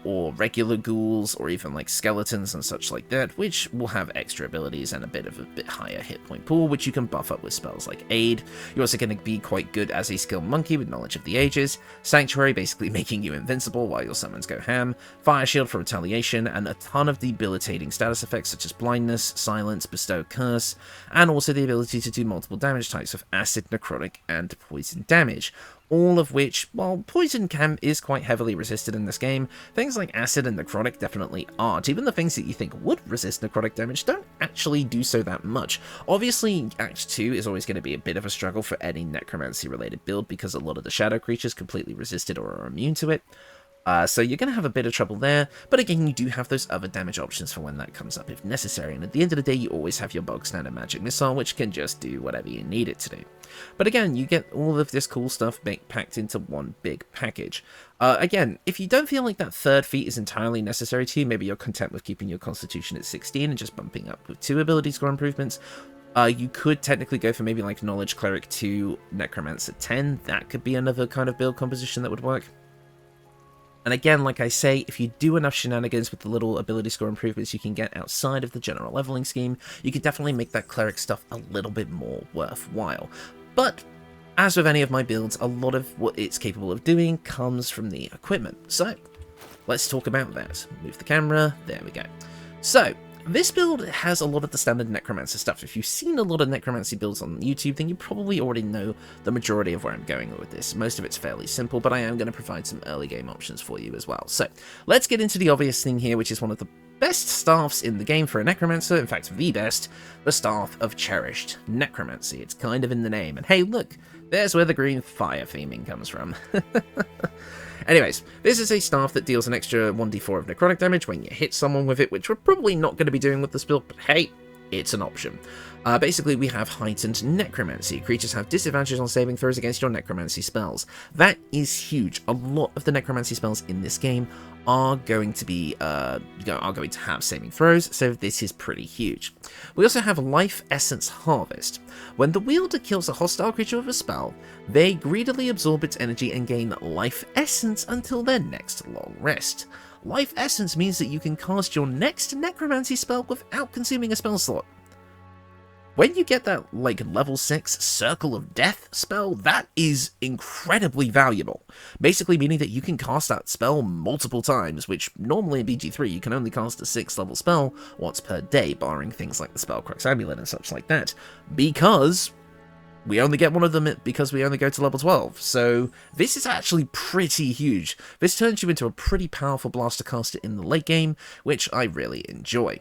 Or regular ghouls, or even like skeletons and such like that, which will have extra abilities and a bit higher hit point pool, which you can buff up with spells like Aid. You're also going to be quite good as a skilled monkey with Knowledge of the Ages, Sanctuary basically making you invincible while your summons go ham, Fire Shield for retaliation, and a ton of debilitating status effects such as Blindness, Silence, Bestow Curse, and also the ability to do multiple damage types of Acid, Necrotic, and Poison damage. All of which, while Poison is quite heavily resisted in this game, things like Acid and Necrotic definitely aren't. Even the things that you think would resist Necrotic damage don't actually do so that much. Obviously, Act 2 is always going to be a bit of a struggle for any Necromancy-related build, because a lot of the Shadow creatures completely resist it or are immune to it. So you're going to have a bit of trouble there, but again, you do have those other damage options for when that comes up if necessary, and at the end of the day, you always have your bog standard magic missile, which can just do whatever you need it to do. But again, you get all of this cool stuff packed into one big package. Again, if you don't feel like that third feat is entirely necessary to you, maybe you're content with keeping your constitution at 16 and just bumping up with 2 ability score improvements, you could technically go for maybe like Knowledge Cleric 2, Necromancer 10. That could be another kind of build composition that would work. And again, like I say, if you do enough shenanigans with the little ability score improvements you can get outside of the general leveling scheme, you could definitely make that cleric stuff a little bit more worthwhile. But as with any of my builds, a lot of what it's capable of doing comes from the equipment. So let's talk about that. Move the camera, there we go. So this build has a lot of the standard Necromancer stuff. If you've seen a lot of Necromancy builds on YouTube, then you probably already know the majority of where I'm going with this. Most of it's fairly simple, but I am going to provide some early game options for you as well. So let's get into the obvious thing here, which is one of the best staffs in the game for a Necromancer, in fact the best, the Staff of Cherished Necromancy. It's kind of in the name, and hey look, there's where the green fire theming comes from. Anyways, this is a staff that deals an extra 1d4 of necrotic damage when you hit someone with it, which we're probably not going to be doing with this build, but hey, it's an option. Basically, we have heightened necromancy. Creatures have disadvantages on saving throws against your necromancy spells. That is huge. A lot of the necromancy spells in this game are going to have saving throws, so this is pretty huge. We also have Life Essence Harvest. When the wielder kills a hostile creature with a spell, they greedily absorb its energy and gain Life Essence until their next long rest. Life Essence means that you can cast your next necromancy spell without consuming a spell slot. When you get that, like, level 6 Circle of Death spell, that is incredibly valuable. Basically meaning that you can cast that spell multiple times, which normally in BG3 you can only cast a 6th level spell once per day, barring things like the Spellcrux Amulet and such like that, because we only get one of them because we only go to level 12, so this is actually pretty huge. This turns you into a pretty powerful blaster caster in the late game, which I really enjoy.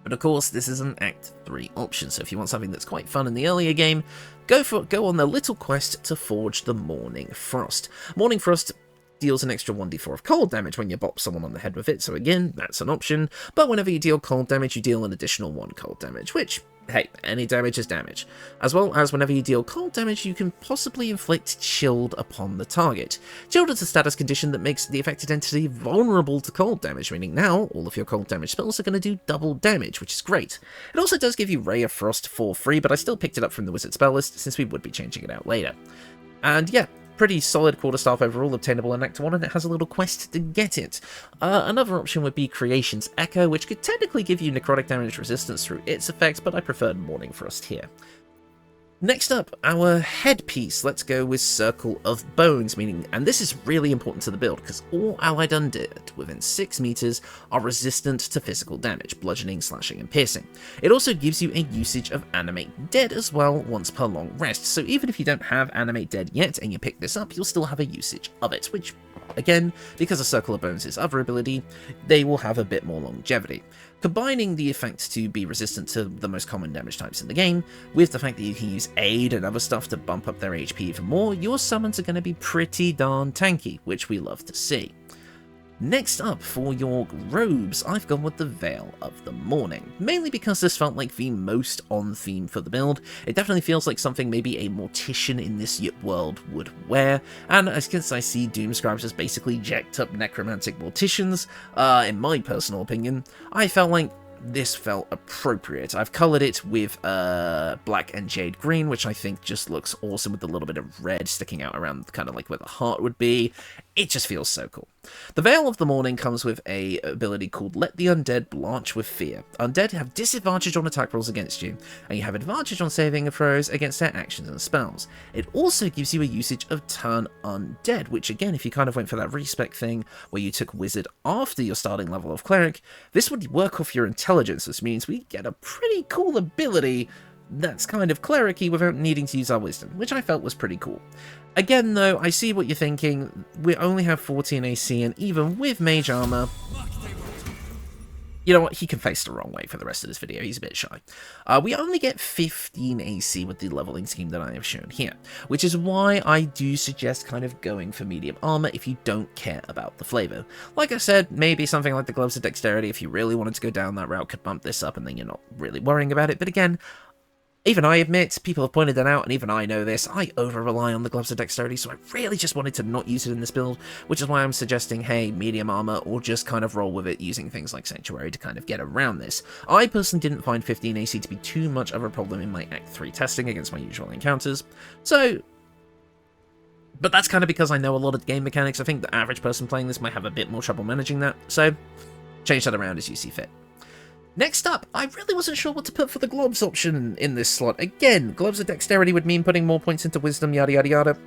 But of course, this is an Act 3 option, so if you want something that's quite fun in the earlier game, go on the little quest to forge the Morning Frost. Morning Frost deals an extra 1d4 of cold damage when you bop someone on the head with it, so again, that's an option, but whenever you deal cold damage, you deal an additional 1 cold damage, which hey, any damage is damage. As well as whenever you deal cold damage, you can possibly inflict chilled upon the target. Chilled is a status condition that makes the affected entity vulnerable to cold damage, meaning now all of your cold damage spells are going to do double damage, which is great. It also does give you Ray of Frost for free, but I still picked it up from the wizard spell list since we would be changing it out later. And yeah, pretty solid quarterstaff overall, obtainable in Act 1, and it has a little quest to get it. Another option would be Creation's Echo, which could technically give you necrotic damage resistance through its effects, but I preferred Morning Frost here. Next up, our headpiece. Let's go with Circle of Bones, meaning, and this is really important to the build, because all allied undead within 6 meters are resistant to physical damage, bludgeoning, slashing, and piercing. It also gives you a usage of Animate Dead as well once per long rest, so even if you don't have Animate Dead yet and you pick this up, you'll still have a usage of it, which, again, because of Circle of Bones' other ability, they will have a bit more longevity. Combining the effect to be resistant to the most common damage types in the game, with the fact that you can use Aid and other stuff to bump up their HP even more, your summons are going to be pretty darn tanky, which we love to see. Next up, for your robes, I've gone with the Veil of the Morning, mainly because this felt like the most on theme for the build. It definitely feels like something maybe a mortician in this world would wear, and since I see Doomscribes as basically jacked up necromantic morticians, in my personal opinion, I felt like this felt appropriate. I've coloured it with black and jade green, which I think just looks awesome with a little bit of red sticking out around kind of like where the heart would be. It just feels so cool. The Veil of the Morning comes with a ability called Let the Undead Blanch with Fear. Undead have disadvantage on attack rolls against you, and you have advantage on saving throws against their actions and spells. It also gives you a usage of Turn Undead, which again, if you kind of went for that respec thing where you took Wizard after your starting level of Cleric, this would work off your intelligence, which means we get a pretty cool ability that's kind of cleric-y without needing to use our wisdom, which I felt was pretty cool. Again though, I see what you're thinking, we only have 14 AC, and even with mage armor, you know what, he can face the wrong way for the rest of this video, he's a bit shy. We only get 15 AC with the leveling scheme that I have shown here, which is why I do suggest kind of going for medium armor if you don't care about the flavor. Like I said, maybe something like the Gloves of Dexterity, if you really wanted to go down that route, could bump this up and then you're not really worrying about it, but again, even I admit, people have pointed that out, and even I know this, I over-rely on the Gloves of Dexterity, so I really just wanted to not use it in this build, which is why I'm suggesting, hey, medium armor, or just kind of roll with it using things like Sanctuary to kind of get around this. I personally didn't find 15 AC to be too much of a problem in my Act 3 testing against my usual encounters, so... But that's kind of because I know a lot of game mechanics. I think the average person playing this might have a bit more trouble managing that, so change that around as you see fit. Next up, I really wasn't sure what to put for the Globs option in this slot. Again, Gloves of Dexterity would mean putting more points into Wisdom, yada yada yada.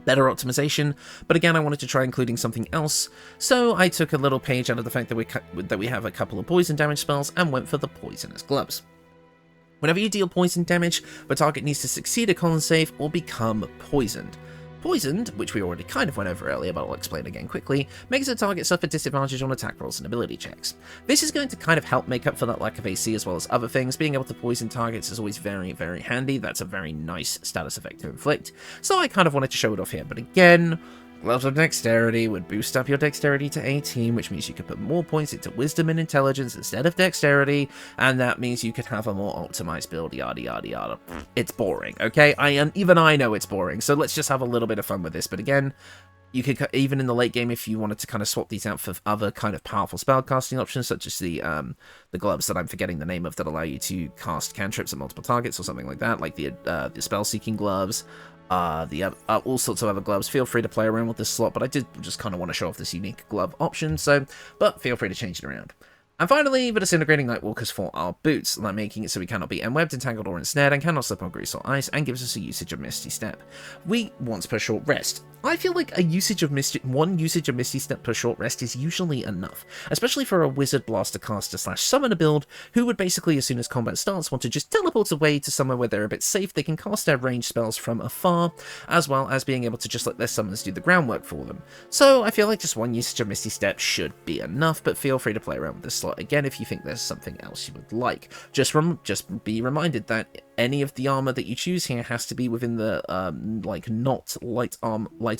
Better optimization, but again, I wanted to try including something else, so I took a little page out of the fact that we have a couple of poison damage spells and went for the Poisonous Gloves. Whenever you deal poison damage, the target needs to succeed a con save or become poisoned. Poisoned, which we already kind of went over earlier, but I'll explain again quickly, makes the target suffer disadvantage on attack rolls and ability checks. This is going to kind of help make up for that lack of AC as well as other things. Being able to poison targets is always very, very handy. That's a very nice status effect to inflict, so I kind of wanted to show it off here, but again, Gloves of Dexterity would boost up your Dexterity to 18, which means you could put more points into Wisdom and Intelligence instead of Dexterity, and that means you could have a more optimized build, yada yada yada. It's boring, okay? Even I know it's boring, so let's just have a little bit of fun with this, but again, you could, even in the late game, if you wanted to kind of swap these out for other kind of powerful spellcasting options, such as the gloves that I'm forgetting the name of that allow you to cast cantrips at multiple targets or something like that, like the spell-seeking gloves, all sorts of other gloves. Feel free to play around with this slot, but I did just kind of want to show off this unique glove option, but feel free to change it around. And finally, the Disintegrating Nightwalkers for our boots, like making it so we cannot be enwebbed, entangled, or ensnared, and cannot slip on grease or ice, and gives us a usage of Misty Step. Once per short rest. I feel like one usage of Misty Step per short rest is usually enough, especially for a Wizard Blaster caster / summoner build, who would basically, as soon as combat starts, want to just teleport away to somewhere where they're a bit safe. They can cast their ranged spells from afar, as well as being able to just let their summons do the groundwork for them. So I feel like just one usage of Misty Step should be enough, but feel free to play around with this slot again if you think there's something else you would like. Just be reminded that any of the armor that you choose here has to be within the not light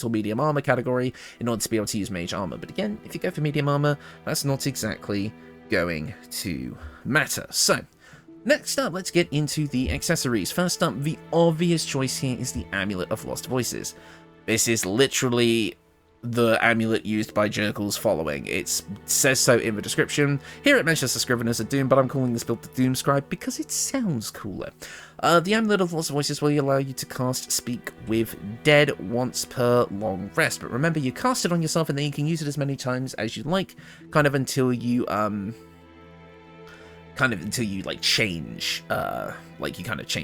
or medium armor category in order to be able to use mage armor. But again, if you go for medium armor, that's not exactly going to matter. So Next up, let's get into the accessories. First up, the obvious choice here is the Amulet of Lost Voices. This is literally the amulet used by Jergal's following. It says so in the description. Here it mentions the Scriveners of Doom, but I'm calling this build the Doomscribe because it sounds cooler. The Amulet of Lost Voices will allow you to cast Speak with Dead once per long rest, but remember, you cast it on yourself and then you can use it as many times as you like, kind of until you like change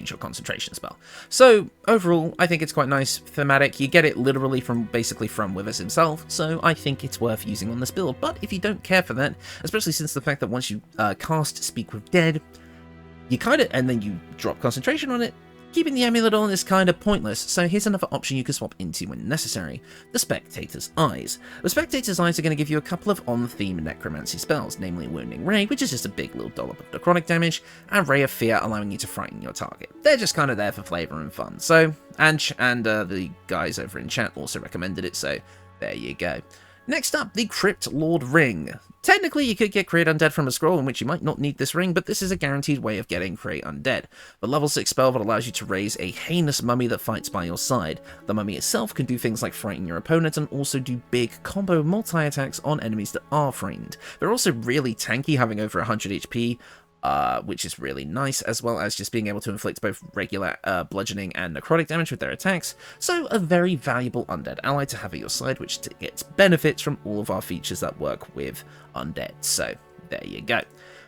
your concentration spell. So overall, I think it's quite nice, thematic. You get it literally from Withers himself, so I think it's worth using on this build. But if you don't care for that, especially since the fact that once you cast Speak with Dead, you and then you drop concentration on it, keeping the amulet on is kind of pointless, so here's another option you can swap into when necessary: the Spectator's Eyes. The Spectator's Eyes are going to give you a couple of on-theme necromancy spells, namely Wounding Ray, which is just a big little dollop of necrotic damage, and Ray of Fear, allowing you to frighten your target. They're just kind of there for flavour and fun, so, and the guys over in chat also recommended it, so there you go. Next up, the Crypt Lord Ring. Technically, you could get Create Undead from a scroll, in which you might not need this ring, but this is a guaranteed way of getting Create Undead. The level 6 spell that allows you to raise a heinous mummy that fights by your side. The mummy itself can do things like frighten your opponent and also do big combo multi-attacks on enemies that are frightened. They're also really tanky, having over 100 HP, which is really nice, as well as just being able to inflict both regular bludgeoning and necrotic damage with their attacks, so a very valuable undead ally to have at your side, which gets benefits from all of our features that work with undead, so there you go.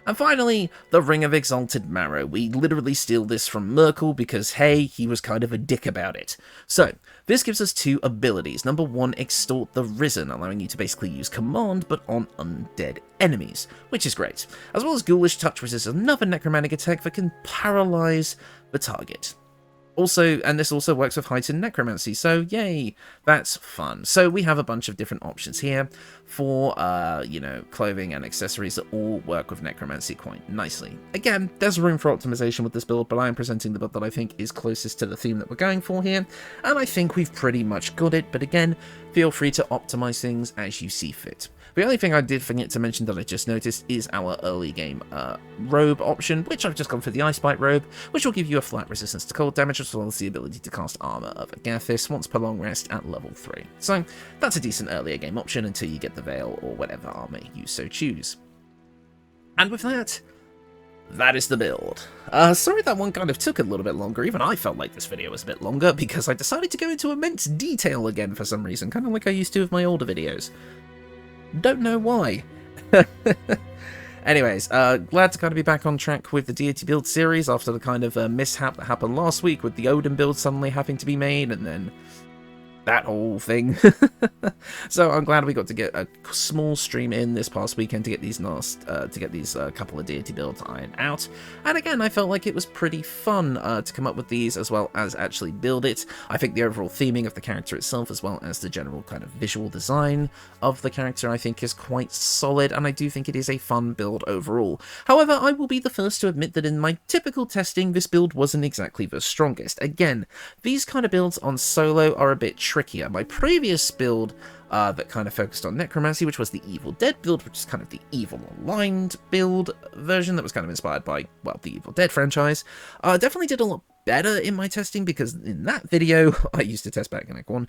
And finally, the Ring of Exalted Marrow. We literally steal this from Merkel because, hey, he was kind of a dick about it. So, this gives us two abilities. Number one, Extort the Risen, allowing you to basically use command, but on undead enemies, which is great. As well as Ghoulish Touch, which is another necromantic attack that can paralyze the target. Also, and this also works with heightened necromancy, so yay, that's fun. So we have a bunch of different options here for, clothing and accessories that all work with necromancy quite nicely. Again, there's room for optimization with this build, but I am presenting the build that I think is closest to the theme that we're going for here, and I think we've pretty much got it, but again, feel free to optimize things as you see fit. The only thing I did forget to mention that I just noticed is our early game robe option, which I've just gone for the Icebite robe, which will give you a flat resistance to cold damage, as well as the ability to cast Armour of Agathis once per long rest at level 3. So that's a decent earlier game option until you get the Veil or whatever armour you so choose. And with that, that is the build. Sorry that one kind of took a little bit longer. Even I felt like this video was a bit longer because I decided to go into immense detail again for some reason, kind of like I used to with my older videos. Don't know why. Anyways, glad to kind of be back on track with the Deity build series after the kind of mishap that happened last week with the Odin build suddenly having to be made, and then that whole thing. So I'm glad we got to get a small stream in this past weekend to get these couple of Deity builds ironed out. And again, I felt like it was pretty fun to come up with these as well as actually build it. I think the overall theming of the character itself, as well as the general kind of visual design of the character, I think is quite solid, and I do think it is a fun build overall. However, I will be the first to admit that in my typical testing, this build wasn't exactly the strongest. Again, these kind of builds on solo are a bit trickier. My previous build that kind of focused on necromancy, which was the Evil Dead build, which is kind of the Evil Aligned build version that was kind of inspired by, well, the Evil Dead franchise, definitely did a lot better in my testing, because in that video I used to test back in Act 1,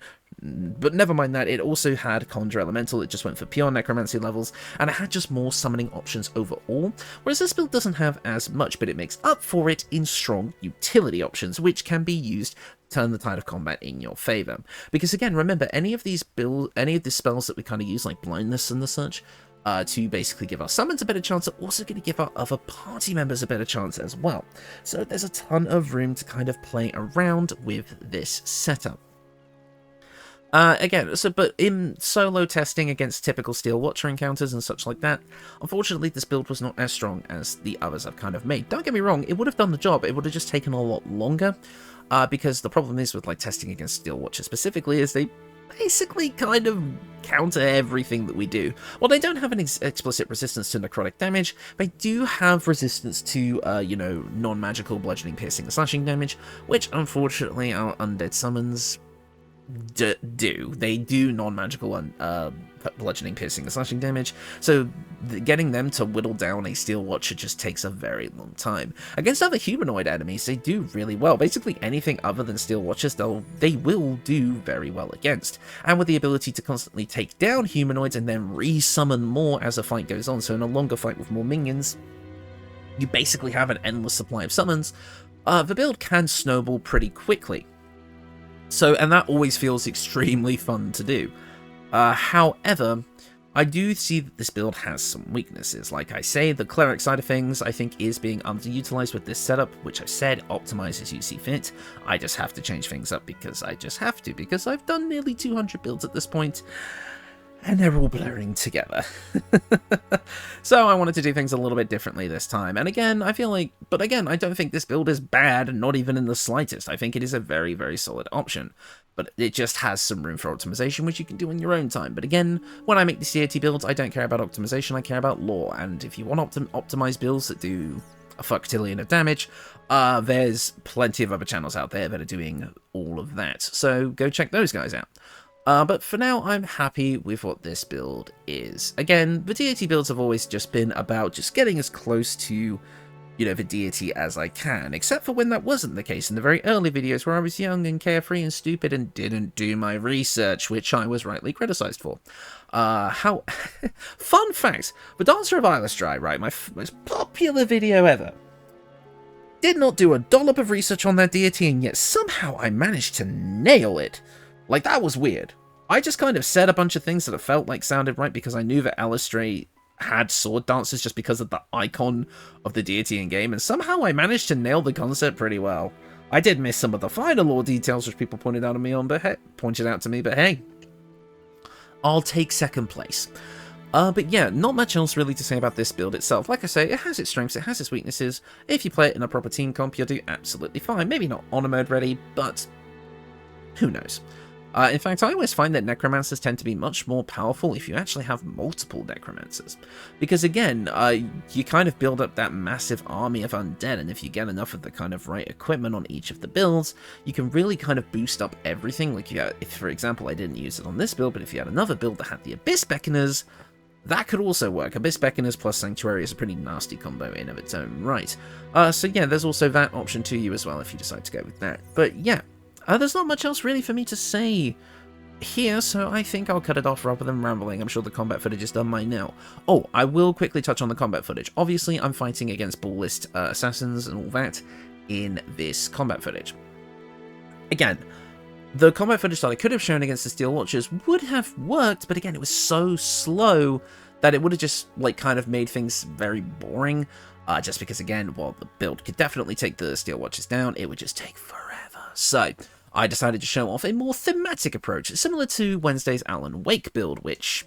but never mind that, it also had Conjure Elemental, it just went for pure necromancy levels, and it had just more summoning options overall, whereas this build doesn't have as much, but it makes up for it in strong utility options, which can be used to turn the tide of combat in your favor. Because again, remember, any of these spells that we kind of use, like blindness and the such, to basically give our summons a better chance, are also going to give our other party members a better chance as well. So there's a ton of room to kind of play around with this setup. But in solo testing against typical Steel Watcher encounters and such like that, unfortunately this build was not as strong as the others I've kind of made. Don't get me wrong, it would have done the job, it would have just taken a lot longer, because the problem is with like testing against Steel Watcher specifically is they basically kind of counter everything that we do. While they don't have an explicit resistance to necrotic damage, they do have resistance to, non-magical bludgeoning, piercing, and slashing damage, which unfortunately our undead summons do. They do non-magical bludgeoning, piercing, and slashing damage, so getting them to whittle down a Steel Watcher just takes a very long time. Against other humanoid enemies, they do really well. Basically anything other than Steel Watchers, they will do very well against. And with the ability to constantly take down humanoids and then re-summon more as the fight goes on, so in a longer fight with more minions, you basically have an endless supply of summons. The build can snowball pretty quickly. So, and that always feels extremely fun to do. However, I do see that this build has some weaknesses. Like I say, the Cleric side of things I think is being underutilized with this setup, which I said, optimize as you see fit. I just have to change things up because I just have to, because I've done nearly 200 builds at this point, and they're all blurring together. So I wanted to do things a little bit differently this time, and again, I feel like, but again, I don't think this build is bad, not even in the slightest. I think it is a very, very solid option, but it just has some room for optimization, which you can do in your own time. But again, when I make these Deity builds, I don't care about optimization, I care about lore, and if you want optimized builds that do a fucktillion of damage, there's plenty of other channels out there that are doing all of that, so go check those guys out. But for now, I'm happy with what this build is. Again, the Deity builds have always just been about just getting as close to, you know, the Deity as I can, except for when that wasn't the case in the very early videos where I was young and carefree and stupid and didn't do my research, which I was rightly criticized for. Fun fact, the Dancer of Dry, right, my most popular video ever, did not do a dollop of research on that Deity, and yet somehow I managed to nail it. Like, that was weird. I just kind of said a bunch of things that I felt like sounded right because I knew that Alistray had sword dancers just because of the icon of the Deity in game, and somehow I managed to nail the concept pretty well. I did miss some of the finer lore details which people pointed out to me, but hey, I'll take second place. But yeah, not much else really to say about this build itself. Like I say, it has its strengths, it has its weaknesses. If you play it in a proper team comp, you'll do absolutely fine. Maybe not honor mode ready, but who knows. In fact, I always find that Necromancers tend to be much more powerful if you actually have multiple Necromancers. Because again, you kind of build up that massive army of undead, and if you get enough of the kind of right equipment on each of the builds, you can really kind of boost up everything. Like, if for example, I didn't use it on this build, but if you had another build that had the Abyss Beckoners, that could also work. Abyss Beckoners plus Sanctuary is a pretty nasty combo in of its own right. So yeah, there's also that option to you as well if you decide to go with that. But yeah. There's not much else really for me to say here, so I think I'll cut it off rather than rambling. I'm sure the combat footage is done by now. Oh, I will quickly touch on the combat footage. Obviously, I'm fighting against ball list assassins and all that in this combat footage. Again, the combat footage that I could have shown against the Steel Watchers would have worked, but again, it was so slow that it would have just, like, kind of made things very boring. Just because, again, while the build could definitely take the Steel Watchers down, it would just take forever. So, I decided to show off a more thematic approach, similar to Wednesday's Alan Wake build, which...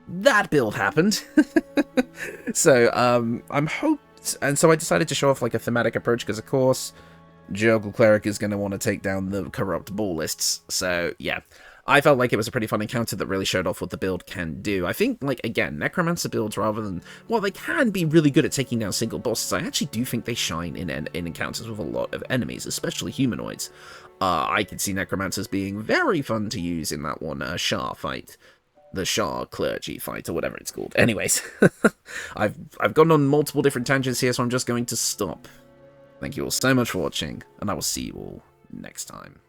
that build happened. So, and so I decided to show off, like, a thematic approach, because, of course, Jergal Cleric is going to want to take down the corrupt ball lists. So, yeah. I felt like it was a pretty fun encounter that really showed off what the build can do. I think, like, again, Necromancer builds, rather than... while they can be really good at taking down single bosses, I actually do think they shine in encounters with a lot of enemies, especially humanoids. I could see Necromancers being very fun to use in that one Shah fight. The Shah clergy fight, or whatever it's called. Anyways, I've gone on multiple different tangents here, so I'm just going to stop. Thank you all so much for watching, and I will see you all next time.